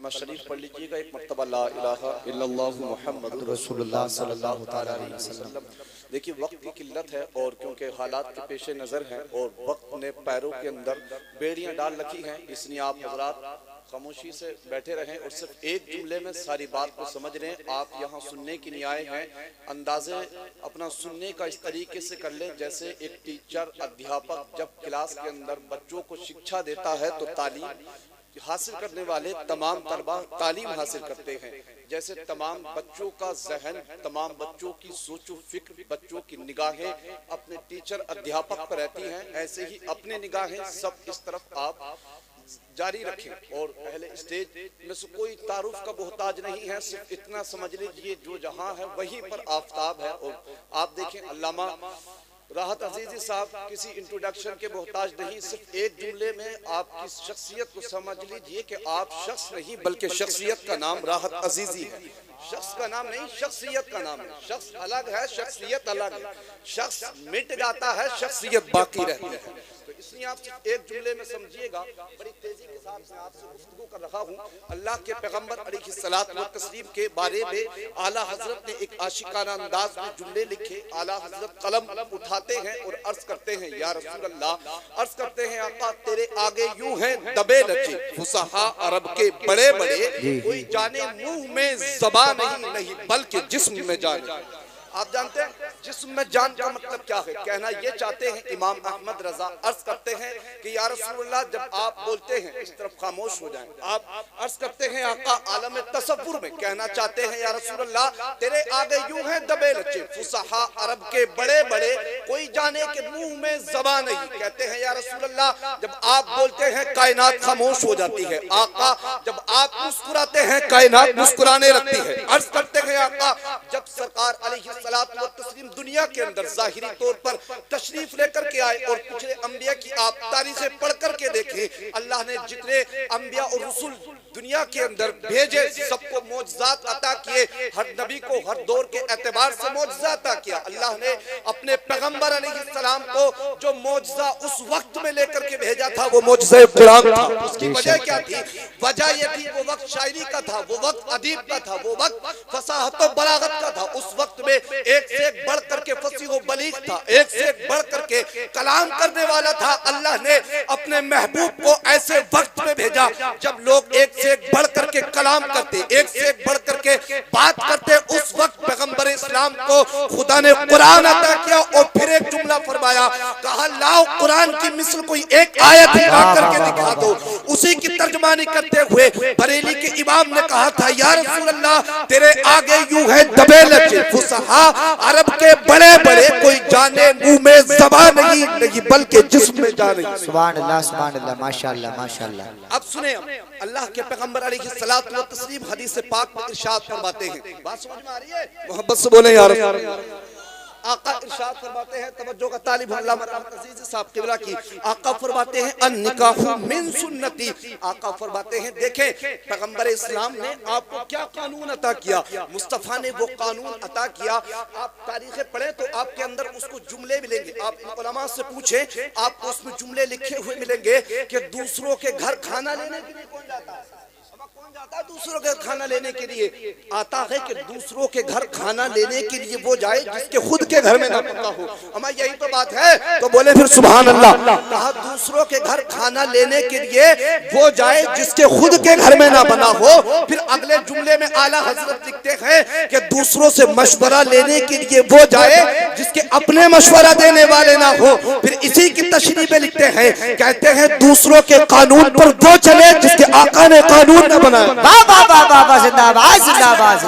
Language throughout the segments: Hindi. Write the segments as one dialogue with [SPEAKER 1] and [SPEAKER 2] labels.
[SPEAKER 1] कलमा शरीफ पढ़ लीजिएगा एक मरतबा, ला इलाहा इल्लल्लाहु मुहम्मदुर रसूलुल्लाह सल्लल्लाहु तआला अलैहि वसल्लम। देखिए वक्त की किल्लत है और क्योंकि हालात के पेश नज़र हैं और वक्त ने पैरों के अंदर बेड़ियां डाल रखी हैं, इसलिए आप हजरात खामोशी से बैठे रहें और सिर्फ एक जुमले में सारी बात को समझ लें। आप यहाँ सुनने के लिए आए हैं, अंदाजे अपना सुनने का इस तरीके से कर लें जैसे एक टीचर अध्यापक जब क्लास के अंदर बच्चों को शिक्षा देता है तो तालीम हासिल करने वाले तमाम तलबा तालीम हासिल करते हैं। जैसे तमाम बच्चों का जहन, तमाम बच्चों की सोचो फिक्र, बच्चों की निगाहें अपने टीचर अध्यापक पर रहती हैं, ऐसे ही अपने निगाहें सब इस तरफ आप जारी रखें। और पहले स्टेज में से कोई तारुफ का मोहताज नहीं है, सिर्फ इतना समझ लीजिए जो जहां है वहीं पर आफताब है। और आप देखें अल्लामा राहत अजीजी साहब किसी इंट्रोडक्शन के मोहताज नहीं, सिर्फ एक जुमले में आपकी शख्सियत को समझ लीजिए कि आप शख्स नहीं बल्कि शख्सियत का नाम राहत अजीजी है। शख्स का नाम नहीं, शख्सियत का नाम है। शख्स अलग है, शख्सियत अलग है। शख्स मिट जाता है, शख्सियत बाकी रहती है। तो इसलिए आप एक जुमले में समझिएगा। बड़ी तेजी के साथ मैं आपसे गुफ्तगू कर रहा हूँ। अल्लाह के पैगंबर अलैहिस्सलात व तस्लीम के बारे में आला हजरत ने एक आशिकाना अंदाज में जुमले लिखे। आला हजरत कलम उठाते हैं और अर्ज करते हैं, या रसूल अल्लाह, अर्ज करते हैं आका तेरे आगे यूं हैं दबे रचे फुसहा अरब के बड़े बड़े, कोई जाने मुंह में ज़बान नहीं बल्कि जिस्म में जाने। आप जानते हैं जिस्म में जान का मतलब क्या है? कहना ये चाहते हैं इमाम अहमद रजा अर्ज करते हैं कि या रसूलुल्लाह जब आप बोलते हैं इस तरफ खामोश हो जाएं। आप अर्ज करते हैं आका आलम तसव्वुर में कहना चाहते हैं या रसूलुल्लाह तेरे आगे यूं हैं दबे रचे फुसहा अरब के बड़े बड़े, कोई जाने के मुंह में ज़बान नहीं। कहते हैं या रसूलुल्लाह जब आप बोलते हैं कायनात खामोश हो जाती है। आका जब आप मुस्कुराते हैं कायनात मुस्कुराने लगती है। अर्ज करते हैं आका जब सरकार अलैहि सलात व तस्लीम दुनिया के अंदर जाहिरी तौर पर तशरीफ लेकर के आए और पिछले अंबिया की आप तारीखें पढ़ करके देखें, अल्लाह ने जितने अंबिया और रसूल दुनिया के अंदर भेजे सबको मौजज़ात अता किए। हर नबी को हर दौर के एतबार से मौजज़ा अता किया। अल्लाह ने अपने पैगंबर अलैहिस्सलाम को जो मौजज़ा उस वक्त में लेकर के भेजा था वो मौजज़ा कुरान था। उसकी वजह क्या थी? वजह ये थी वो वक्त शायरी का था, वो वक्त अदीब का था, वो वक्त फसाहत और बलागत का था। उस वक्त में एक से एक बढ़ करके फसीह व बलीग था, एक से एक बढ़ करके कलाम करने वाला था। अल्लाह ने अपने महबूब को ऐसे वक्त में भेजा जब लोग एक से एक बढ़ करके कलाम करते, एक से एक बढ़ करके बात करते। उस वक्त पैगंबर इस्लाम को खुदा ने कुरान अता किया और फिर एक जुमला फरमाया, कहा लाओ कुरान की मिसल कोई एक आयत ही ला करके दिखा दो। उसी की तर्जमानी करते हुए बरेली के इमाम ने कहा था या रसूल अल्लाह तेरे आगे यूं है दबे लचे फुसहा अरब के बड़े बड़े, कोई जाने मुंह में ज़बान नहीं बल्कि जिस्म में जाने।
[SPEAKER 2] सुभान अल्लाह माशाअल्लाह माशाअल्लाह।
[SPEAKER 1] अब सुने अल्लाह के पैगंबर अलैहिस्सलात व तस्लीम हदीस पाक में इरशाद फरमाते हैं, बात समझ में आ रही है? मोहब्बत से बोले यार। आका इरशाद फरमाते हैं, तवज्जो का तालिब अल्लामा रहमत अजीज साहब किबला की। आका फरमाते हैं अन निकाहु मिन सुन्नती। आका फरमाते हैं देखें पैगंबर इस्लाम ने आपको क्या कानून अता किया, मुस्तफ़ा ने वो कानून अता किया। आप तारीखें पढ़ें तो आपके अंदर उसको जुमले मिलेंगे। आप उलमा से पूछें आपको उसमें जुमले लिखे हुए मिलेंगे कि दूसरों के घर खाना लेने के लिए कौन जाता है? जाता है दूसरों के खाना लेने के लिए? आता है कि दूसरों के घर खाना लेने के लिए वो जाए जिसके खुद के घर में ना पता हो। अमा यही तो बात है, तो बोले फिर सुभान अल्लाह। कहा दूसरों के घर खाना लेने के लिए वो जाए जिसके खुद के घर में ना बना हो। फिर अगले जुमले में आला हजरत लिखते हैं कि दूसरों से मशवरा लेने के लिए वो जाए जिसके अपने मशवरा देने वाले ना हो। फिर इसी की तशरीह में लिखते हैं, कहते हैं दूसरों के कानून पर वो चले जिसके आका ने कानून न बनाया।
[SPEAKER 2] जिंदाबाद जिंदाबाद।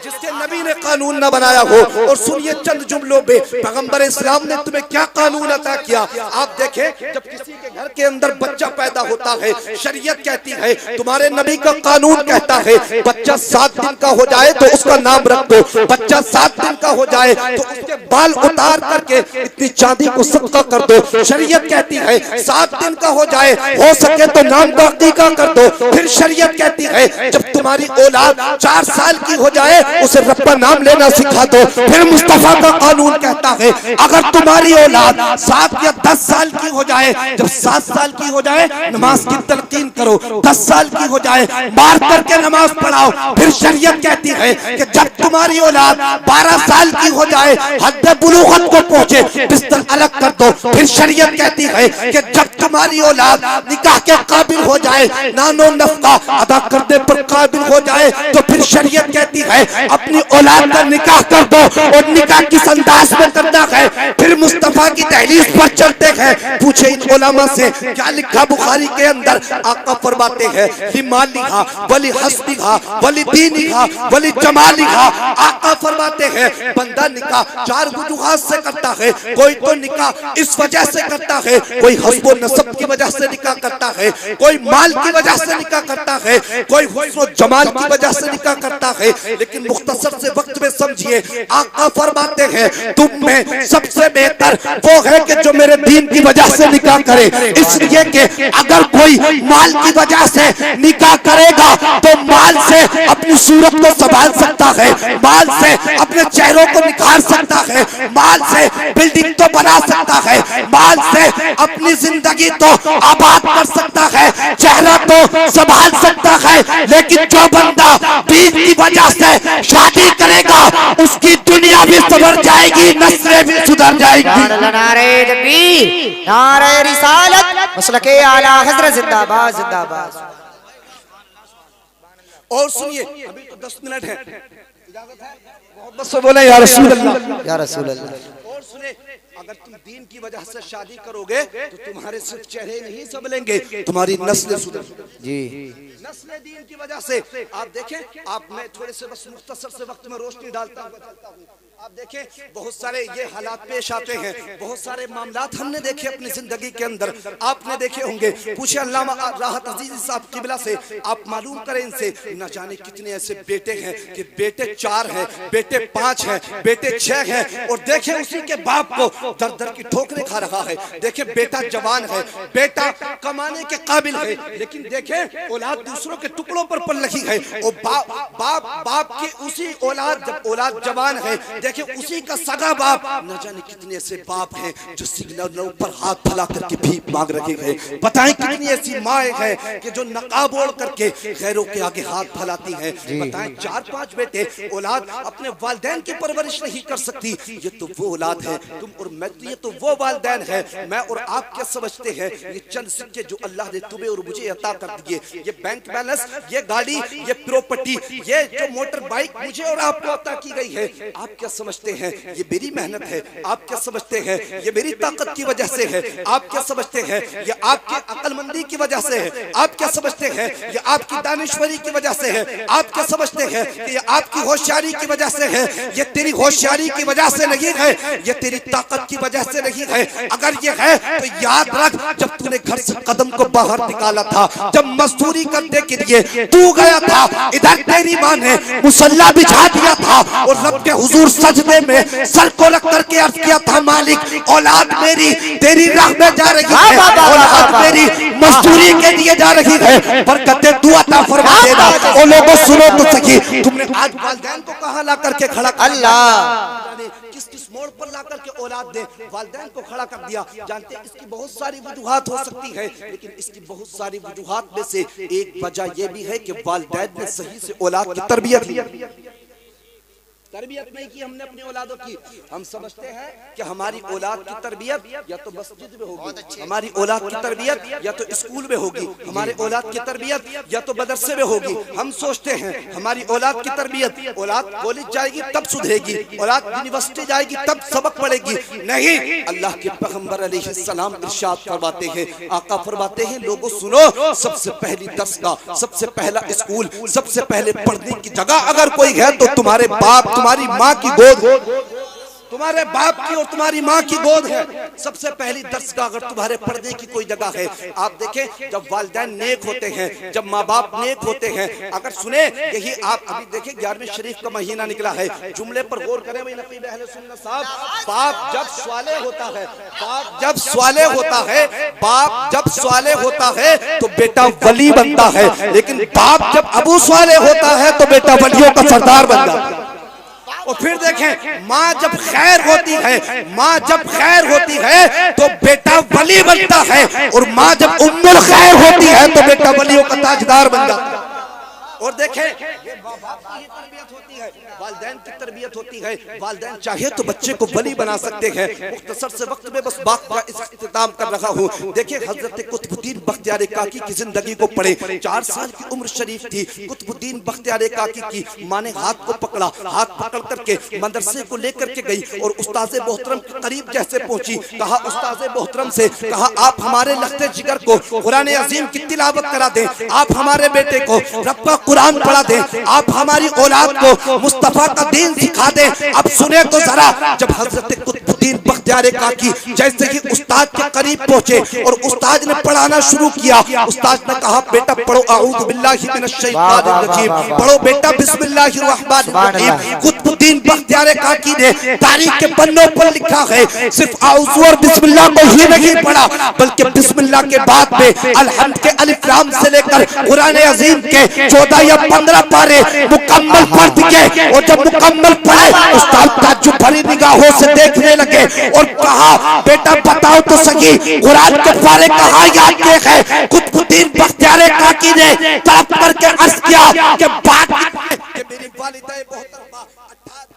[SPEAKER 1] जिसके नबी ने कानून न बनाया हो। और सुनिए चंद जुमलों में पैगंबर इस्लाम ने तुम्हें क्या कानून अता किया। आप देखें जब किसी के घर के अंदर बच्चा पैदा होता है, शरीयत कहती है, तुम्हारे नबी का कानून कहता है बच्चा 7 दिन का हो जाए तो उसका नाम रख दो। बच्चा 7 दिन का हो जाए तो उसके बाल उतार करके इतनी चांदी को सदका कर दो। शरीयत कहती है 7 दिन का हो जाए, हो सके तो नाम का अकीका कर दो। फिर शरीयत कहती है जब तुम्हारी औलाद 4 साल की हो जाए उसे रब का नाम लेना सिखा दो। फिर मुस्तफा का कानून कहता है अगर तुम्हारी औलाद 7 या 10 साल की हो जाए, जब
[SPEAKER 3] 7 साल की हो जाए नमाज की तलकीन करो, 10 साल की हो जाए मार करके नमाज पढ़ाओ। फिर शरीयत कहती है कि जब तुम्हारी औलाद 12 साल की हो जाए, हद बुलूगत को पहुंचे, बिस्तर अलग कर दो। फिर शरीयत कहती है कि जब तुम्हारी औलाद निकाह के काबिल हो जाए, नानो नफका अदा करने पर काबिल हो जाए, तो फिर शरीयत कहती है अपनी औलाद का निकाह कर दो। और निकाह किस अंदाज में करना है? फिर मुस्तफा की दहलीज पर चलते हैं। पूछे इन उलमा से क्या लिखा बुखारी के अंदर? आका फरमाते हैं लिमा लिखा वली हस्बिहा वली दीनिहा वली जमालिहा। आका फरमाते हैं बंदा निकाह 4 वजूहात से करता है। कोई तो निकाह इस वजह से करता है, कोई हस्ब नसब की वजह से निकाह करता है, कोई माल की वजह से निकाह करता है, कोई हुस्न जमाल की वजह से निकाह करता है। लेकिन मुख्तसर से वक्त में समझिए, आका फरमाते हैं तुम में सबसे बेहतर वो है कि जो मेरे दीन की वजह से निकाह करे। इसलिए कि अगर कोई माल की वजह से निकाह करेगा तो माल से अपनी सूरत को संभाल सकता है, माल से अपने चेहरों को निखार सकता है, माल से बिल्डिंग तो बना सकता है, माल से अपनी जिंदगी तो आबाद कर सकता है, चेहरा तो संभाल सकता है। लेकिन जो बंदा दीन की वजह से शादी करेगा उसकी दुनिया भी सुधर जाएगी, नस्लें भी सुधर जाएगी।
[SPEAKER 2] नारे तकबीर, नारे रिसालत, मसलके आला हज़रत जिंदाबाद जिंदाबाद।
[SPEAKER 3] और सुनिए, अभी तो 10 मिनट है, इजाजत है? मोहब्बत से बोले या रसूल अल्लाह,
[SPEAKER 2] या रसूल अल्लाह।
[SPEAKER 3] और सुने, अगर तुम दीन की वजह से शादी करोगे तो तुम्हारे सिर्फ चेहरे नहीं संभलेंगे, तुम्हारी नस्लें सुधर
[SPEAKER 2] जी।
[SPEAKER 3] नस्लें दीन की वजह से। आप देखें, आप मैं थोड़े से बस मुख्तसर से वक्त में रोशनी डालता हूँ। आप देखें बहुत सारे ये हालात पेश आते हैं, बहुत सारे मामलात हमने देखे अपनी जिंदगी के अंदर, आपने देखे होंगे। पूछे अल्लामा राहत अजीज साहब किबला से, आप मालूम करें इनसे, न जाने कितने ऐसे बेटे हैं कि बेटे 4 हैं, बेटे 5 हैं, बेटे 6 हैं, और देखें उसी के बाप को दर दर की ठोकरें खा रहा है। देखें बेटा जवान है, बेटा कमाने के काबिल है, लेकिन देखें औलाद दूसरों के टुकड़ों पर पल रही है। और बाप की उसी औलाद, जब औलाद जवान है, देखिए उसी का सगा बाप। न जाने कितने ऐसे बाप हैं जो सिग्नल पर हाथ फैला करके भीख मांग रहे हैं। बताएं कितनी ऐसी माएं हैं कि जो नकाब ओढ़ करके गैरों के आगे हाथ फैलाती हैं। बताएं 4-5 बेटे औलाद अपने वालिदैन की परवरिश नहीं कर सकती। ये तो वो औलाद है, तुम और मैं, ये तो वो वालिदैन है। मैं और आप क्या समझते हैं? ये चंद सिक्के जो अल्लाह ने तुम्हें और मुझे अता कर दिए, ये बैंक बैलेंस, ये गाड़ी, ये प्रॉपर्टी, ये जो मोटर बाइक मुझे और आपको अता की गई है, आप क्या समझते हैं ये मेरी मेहनत है? आप क्या समझते हैं ये मेरी ताकत की वजह से है? आप क्या समझते हैं ये आपके अक्लमंदी की वजह से है? आप क्या समझते हैं ये आपकी दानिश्वरी की वजह से है? आप क्या समझते हैं कि ये आपकी होशियारी की वजह से है? ये तेरी होशियारी की वजह से नहीं है, ये तेरी ताकत की वजह से नहीं है। अगर ये है तो याद रख, जब तूने घर से कदम को बाहर निकाला था, जब मजदूरी करने के लिए तू गया था, इधर तेरी माँ ने मुसल्ला बिछा दिया था और रब के हुजूर सजदे में सर को रख करके अर्ज किया था, मालिक औलाद मेरी तेरी राह में जा रही है, औलाद मेरी मजदूरी के लिए जा रही है, बरकतें तू अता फरमा देना। ओ लोगों सुनो तो सही, तुमने आज वालिदैन को कहां ला करके खड़ा? अल्लाह किस किस मोड़ पर ला करके औलाद दे वालिदैन को खड़ा कर दिया। जानते हैं इसकी बहुत सारी वजूहात हो सकती है, लेकिन इसकी बहुत सारी वजूहात में से एक वजह यह भी है कि वालिदैन ने सही से औलाद की तरबियत नहीं की हमने अपनी औलादों की। हम समझते हैं कि हमारी औलाद की तरबियत या तो मस्जिद में होगी, हमारी औलाद की तरबियत या तो स्कूल में होगी, हमारी औलाद की तरबियत या तो मदरसे में होगी। हम सोचते हैं हमारी औलाद की तरबियत, औलाद कॉलेज जाएगी तब सुधरेगी, औलाद यूनिवर्सिटी जाएगी तब सबक पढ़ेगी। नहीं, अल्लाह के पैगंबर अलैहिस्सलाम इरशाद फरमाते हैं, आका फरमाते हैं, लोगों सुनो, सबसे पहली दरसगाह, सबसे पहला स्कूल, सबसे पहले पढ़ने की जगह अगर कोई है तो तुम्हारे बाप, तुम्हारी माँ की गोद, तुम्हारे बाप की और तुम्हारी माँ की गोद है। सबसे पहली दरसगाह अगर तुम्हारे पढ़ने की कोई जगह है। आप देखें जब वालिदैन नेक होते हैं, जब माँ बाप नेक होते हैं, अगर सुने यही आप अभी देखें 11वीं शरीफ का महीना निकला है, जुमले पर गौर करें भाई नकीब अहले सुन्नत साहब। बाप जब स्वाले होता है, बाप जब स्वाले होता है, बाप जब स्वाले होता है तो बेटा वली बनता है, लेकिन बाप जब अबू स्वाले होता है तो बेटा वलियों का सरदार बन जाता है। और फिर देखें माँ जब खैर होती है, माँ जब खैर होती है तो बेटा वली बनता है, और माँ जब उम्मुल खैर होती है तो बेटा वलियों का ताजदार बन जाता है। और देखें ये बाप की तरबियत होती है, वालिदैन की तरबियत होती है। वालिदैन चाहे तो बच्चे को वली बना सकते हैं। मुख्तसर से वक्त में बस बात का इख्तिताम कर रहा हूँ। देखिए हजरत कुतुबुद्दीन बख्तियार काकी की जिंदगी को पढ़े। 4 साल की उम्र शरीफ थी कुतुबुद्दीन बख्तियार काकी की। माँ ने हाथ को पकड़ा, हाथ पकड़ करके मदरसे को लेकर के गई और उस्ताद मोहतरम के करीब जैसे पहुंची, कहा उस्ताद मोहतरम से कहा आप हमारे लख्ते जिगर को कुरान अजीम की तिलावत करा दें, आप हमारे बेटे को रब का कुरान पढ़ा दें, आप हमारी औलाद को मुस्तफा का दीन सिखा दें। अब सुने तो जरा, जब हजरत कुतुबुद्दीन बख्तियार काकी जैसे ही उस्ताद के करीब पहुंचे और उस्ताद ने पढ़ाना शुरू किया, उस्ताद ने कहा बेटा पढ़ो अऊज़ु बिल्लाहि मिनश शैतानिर रजीम, पढ़ो बेटा बिस्मिल्लाहिर रहमानिर रहीम। कुतुबुद्दीन बख्तियार काकी ने तारीख के पन्नों पर लिखा है सिर्फ अऊज़ु और बिस्मिल्लाह को ही नहीं पढ़ा, बल्कि बिस्मिल्लाह के बाद में अलहम्द के अलिफ लाम से लेकर कुरान अजीम के 14 या 15 पारे मुकम्मल पढ़ दिए। और जब मुकम्मल पढ़े उस्ताद ताज्जुब भरी निगाहों से देखने लगे और कहा बेटा बताओ तो सही कुरान के पारे कहाँ याद किए हैं। कुतुबुद्दीन बख्तियार काकी ने तड़प करके अर्ज किया कि बात कि मेरी वालिदा मोहतरमा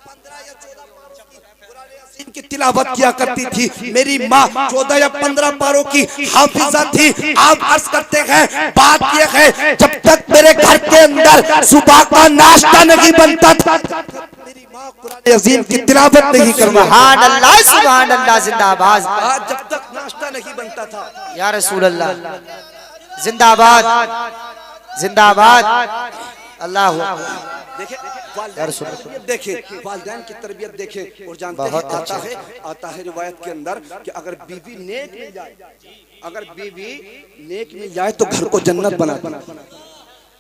[SPEAKER 3] 15 या 14 की तिलावत किया करती थी, मेरी माँ 14 या 15 पारों की हाफिजा थी। आप अर्ज करते हैं बात यह है जब तक मेरे घर के अंदर सुबह का नाश्ता नहीं बनता था मेरी माँ कुरान अजीम की तिलावत नहीं करती।
[SPEAKER 2] सुभान अल्लाह, सुभान अल्लाह, जिंदाबाद।
[SPEAKER 3] आज जब तक नाश्ता नहीं बनता था।
[SPEAKER 2] या रसूल अल्लाह, जिंदाबाद जिंदाबाद। अल्लाह
[SPEAKER 3] देखे वालिदैन की तरबियत देखे। और जानते हैं आता है रिवायत के अंदर कि अगर बीवी नेक मिल जाए, अगर बीवी नेक मिल जाए तो घर को जन्नत बना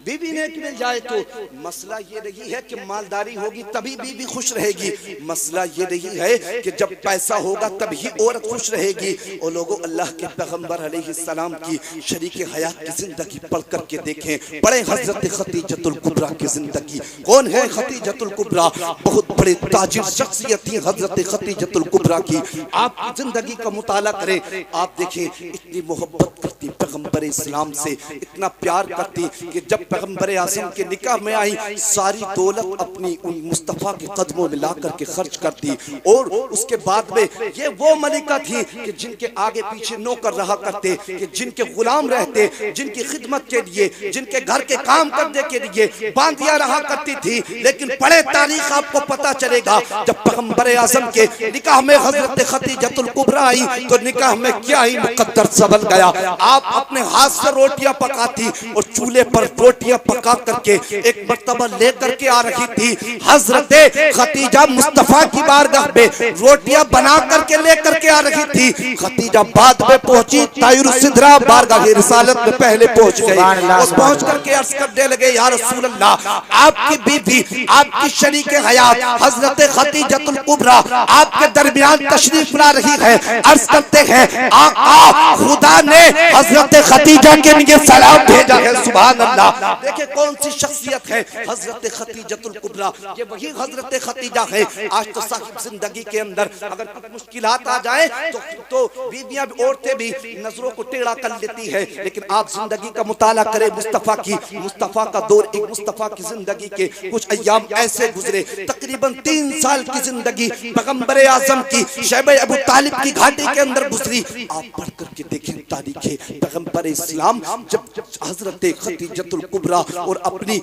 [SPEAKER 3] बीवी नेक मिल जाए तो मसला ये नहीं है कि मालदारी होगी तभी बीवी खुश रहेगी, मसला ये नहीं है कि जब पैसा होगा तभी औरत खुश रहेगी। और लोगों अल्लाह के पैगंबर अलैहिस्सलाम की शरीक हयात की जिंदगी पढ़ करके देखें, पढ़े हजरत खतीजतुल कुबरा की जिंदगी। कौन है खतीजतुल कुबरा? बहुत बड़े ताजिर शख्सियत थी हजरत खतीजतुल कुबरा की। आप जिंदगी का मुताला करें, आप देखें इतनी मोहब्बत करती पैगंबर इस्लाम से, इतना प्यार करती कि जब पैगंबर आज़म के निकाह में आई सारी दौलत अपनी उन मुस्तफा के कदमों में ला करके खर्च कर दी। और उसके बाद में ये वो मलिका थी कि जिनके आगे पीछे नौकर रहा करते, कि जिनके गुलाम रहते, जिनकी खिदमत के लिए, जिनके घर के काम करने के लिए बांधिया रहा करती थी। लेकिन पढ़े तारीख आपको पता चलेगा जब पैगंबर आज़म के निकाह में हजरत खतीजतुल कुबरा आई तो निकाह में क्या ही मुकद्दर सबल गया। आप अपने हाथ से रोटियां पकाती और चूल्हे पर रोटियां पका करके एक मर्तबा लेकर के आ रही थी हजरत खतीजा मुस्तफा की बारगाह में, रोटियां बना करके लेकर के आ रही थी। खतीजा बाद में पहुंची, तायुर सिदरा बारगाह रिसालत में पहले पहुंच गई और पहुंच करके अर्ज करने लगे या रसूल अल्लाह, आपकी बीवी, आपकी शरीक हयात हजरत खतीजतुल कुबरा आपके दरमियान तशरीफ ला रही है। अर्ज करते हैं आका खुदा ने हजरत खतीजा के लिए सलाम भेजा है। सुभान अल्लाह। देखिए कौन सी शख्सियत है हजरत खतीजतुल कुबरा, ये वही हजरत खतीजा है। आज तो साहिब जिंदगी के अंदर अगर कुछ मुश्किलात आ जाए तो बीवियां भी, औरतें भी नजरों को टेढ़ा कर लेती है। लेकिन आप जिंदगी का मुताला करें मुस्तफा की, मुस्तफा का दौर, एक मुस्तफा की जिंदगी के कुछ अय्याम ऐसे गुजरे, तकरीबन 3 साल की जिंदगी पैगंबर आज़म की शैबे अबू तालिब की घाटी के अंदर गुजरी। आप पढ़ करके देखें तारीख पैगंबर इस्लाम जब हजरत खतीजतुल कुबरा और अपनी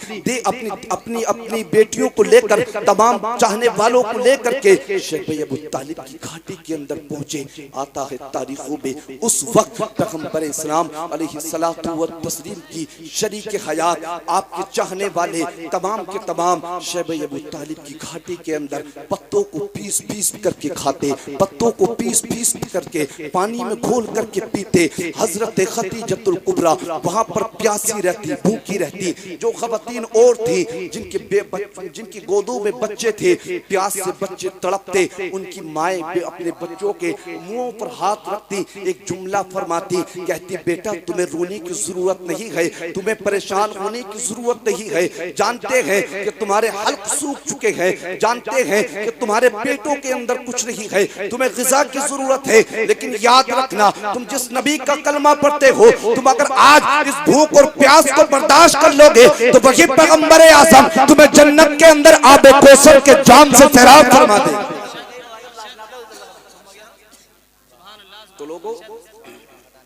[SPEAKER 3] अपनी बेटियों को लेकर, तमाम चाहने वालों को लेकर के शैबे अबू तालिब की घाटी के अंदर पहुंचे। आता है तारीखों में उस वक्त पैगंबर इस्लाम अलैहिस्सलातु व तस्लीम की शरीक हयात, आपके चाहने वाले तमाम के तमाम शैबे अबू तालिब की घाटी के अंदर पत्तों को पीस करके खाते, पत्तों को पीस करके पानी में घोल करके पीते। हजरत खतीजतुल कुबरा वहां पर प्यासी रहती, भूखी रहती। जो खवातीन और थी जिनकी गोदों में बच्चे थे, प्यास से बच्चे तड़पते, उनकी माएँ अपने बच्चों के मुंहों पर हाथ रखती, एक जुमला फरमाती, कहती बेटा तुम्हें रोने की जरूरत नहीं है, तुम्हें परेशान होने की जरूरत नहीं है। जानते हैं कि तुम्हारे हल्क सूख चुके हैं, जानते हैं कि तुम्हारे पेटों के अंदर कुछ नहीं है, तुम्हें ग़िज़ा की जरूरत है, लेकिन याद रखना तुम जिस नबी का कलमा पढ़ते हो, तुम अगर आज इस भूख और प्यास को बर्दाश्त कर लोगे तो वही पैगंबर आज़म तुम्हें जन्नत के अंदर आबे कौसर के जाम से सैराब फरमा दे। तो लोगों,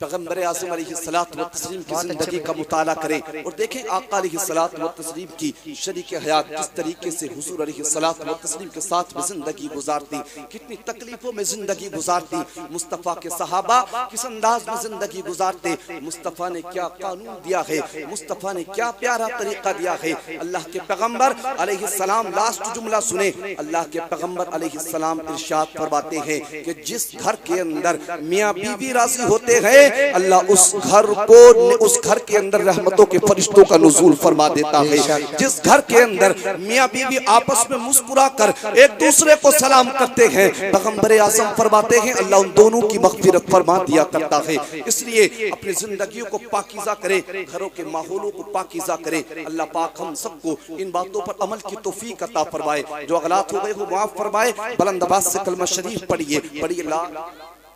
[SPEAKER 3] पैगंबर आज़म अलैहिस्सलातु व तस्लीम की जिंदगी का मुताला करें और देखें आका अलैहिस्सलातु व तस्लीम की शरीक हयात किस तरीके से हुजूर अलैहिस्सलातु व तस्लीम के साथ में जिंदगी गुजारती, कितनी तकलीफों में जिंदगी गुजारती। मुस्तफ़ा के सहाबा किस अंदाज में जिंदगी गुजारते, मुस्तफ़ा ने क्या कानून दिया है, मुस्तफ़ा ने क्या प्यारा तरीका दिया है। अल्लाह के पैगंबर अलैहिस्सलाम लास्ट जुमला सुने, अल्लाह के पैगंबर अलैहिस्सलाम इरशाद फरमाते हैं कि जिस घर के अंदर मियाँ बीवी राजी होते हैं, अल्लाह उस घर के अंदर रहमतों के फरिश्तों का नुज़ूल फरमा देता है। जिस घर के अंदर मियाँ बीवी आपस में मुस्कुरा कर एक दूसरे को सलाम करते हैं, पैगंबर आज़म फरमाते हैं अल्लाह उन दोनों की मग़फ़िरत फरमा दिया करता है। इसलिए अपनी जिंदगियों को पाकीज़ा करे, घरों के माहौलों को पाकीज़ा करे। अल्लाह पाक हम सबको इन बातों पर अमल की तौफीक अता फरमाए, जो अगलात हो गए वो माफ फरमाए। बुलंद आवाज़ से कलमा शरीफ पढ़िए ला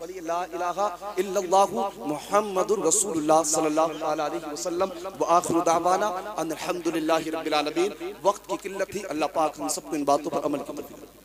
[SPEAKER 3] इलाहा इल्लल्लाहु मुहम्मदुर रसूलुल्लाह सल्लल्लाहु अलैहि वसल्लम व आखिरु दावाना अनिल हम्दुलिल्लाहि रब्बिल आलमीन। वक्त की किल्लत थी, अल्लाह पाक हम सबको इन बातों पर अमल की तौफीक